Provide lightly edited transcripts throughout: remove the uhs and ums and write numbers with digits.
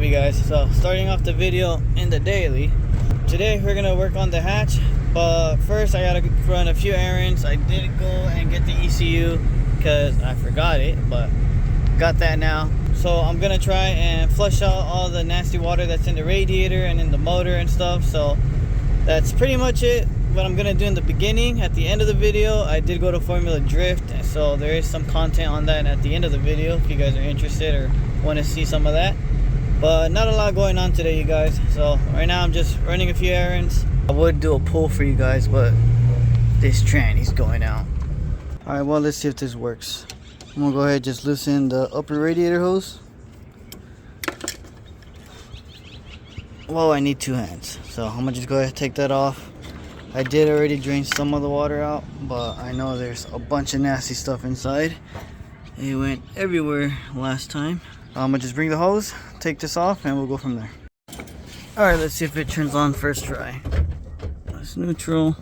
up, you guys? So starting off the video in the daily, today we're gonna work on the hatch, but first I gotta run a few errands. I did go and get the ECU because I forgot it, but got that now. So I'm gonna try and flush out all the nasty water that's in the radiator and in the motor and stuff. So that's pretty much it. What I'm gonna do in the beginning. At the end of the video, I did go to Formula Drift, so there is some content on that at the end of the video if you guys are interested or want to see some of that. But not a lot going on today, you guys. So right now I'm just running a few errands. I would do a pull for you guys, but this tranny's going out. All right, well, let's see if this works. I'm gonna go ahead and just loosen the upper radiator hose. Whoa, I need two hands, so I'm gonna just go ahead and take that off. I did already drain some of the water out, but I know there's a bunch of nasty stuff inside. It went everywhere last time. I'm gonna just bring the hose, take this off, and we'll go from there. All right, let's see if it turns on first try. It's neutral.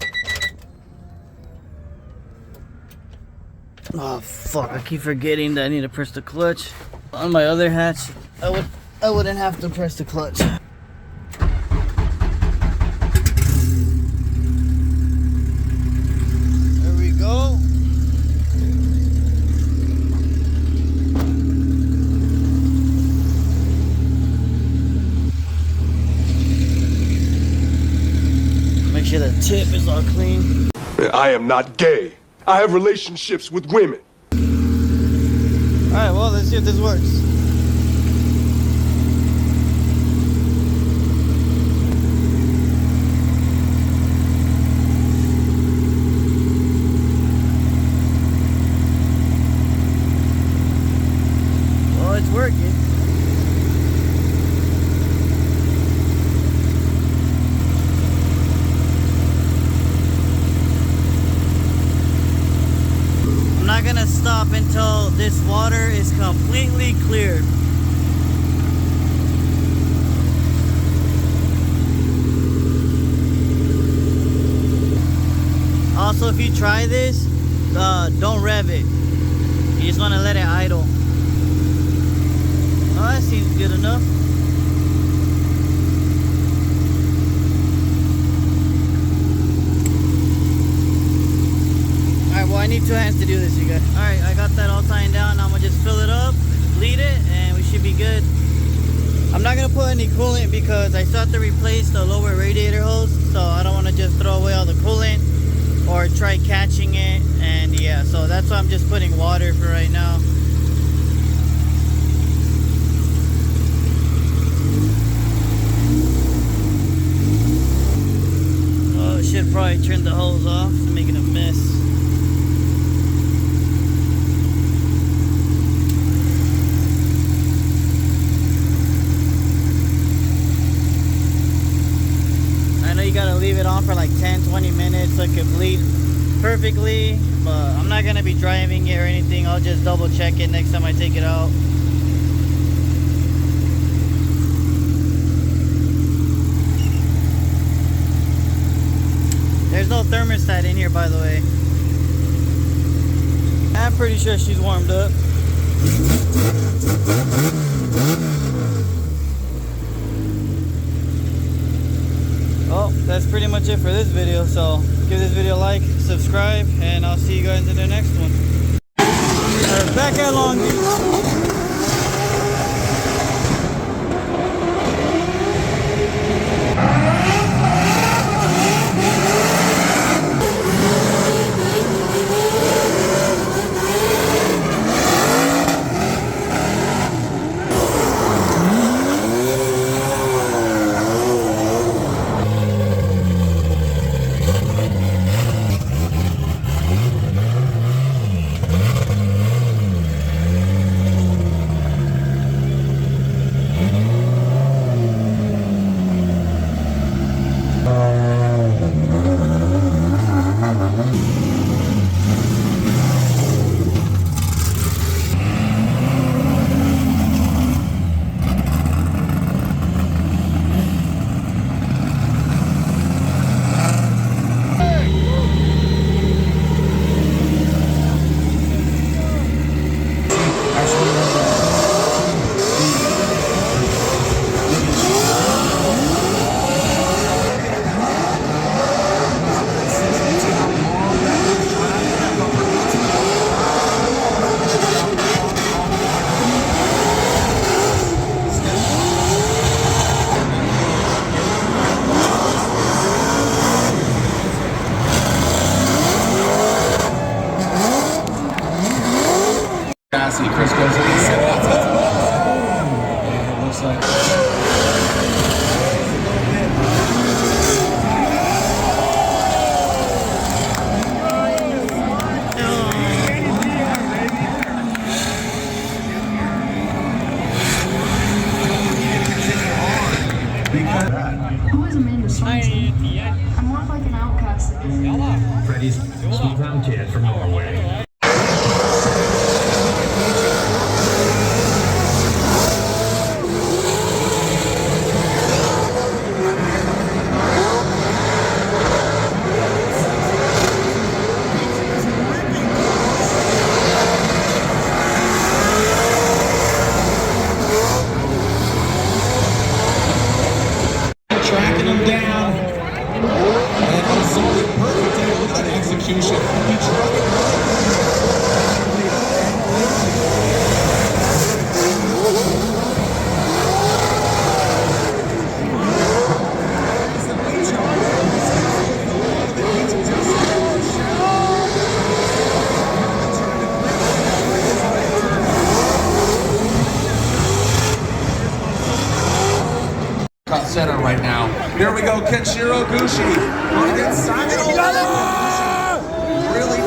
Oh fuck, I keep forgetting that I need to press the clutch. On my other hatch, I wouldn't have to press the clutch. There we go. Make sure the tip is all clean. I am not gay. I have relationships with women. Alright, well, let's see if this works. Well, it's working. I'm not gonna stop until this water is completely clear. Also, if you try this, don't rev it. You just want to let it idle. Oh, that seems good enough. Well, I need two hands to do this, you guys. Alright, I got that all tying down. Now I'm gonna just fill it up, bleed it, and we should be good. I'm not gonna put any coolant because I still have to replace the lower radiator hose, so I don't want to just throw away all the coolant or try catching it. And yeah, so that's why I'm just putting water for right now. Oh, I should probably turn the hose off. It's making a mess. You gotta leave it on for like 10-20 minutes so it can bleed perfectly, but I'm not gonna be driving it or anything. I'll just double check it next time I take it out. There's no thermostat in here, by the way. I'm pretty sure she's warmed up. Well, that's pretty much it for this video, so give this video a like, subscribe, and I'll see you guys in the next one. We're back at Long Beach. capacity. Chris goes in and said, and it looks like... Who is Amanda Swanson? I'm more like an outcast. Freddie's small-town kid from Norway. Tracking him down, and unsolved perfectly. Look at the execution. He struck it. Cut center right now. Here we go, Kenshiro Gushi. Against Simon. Really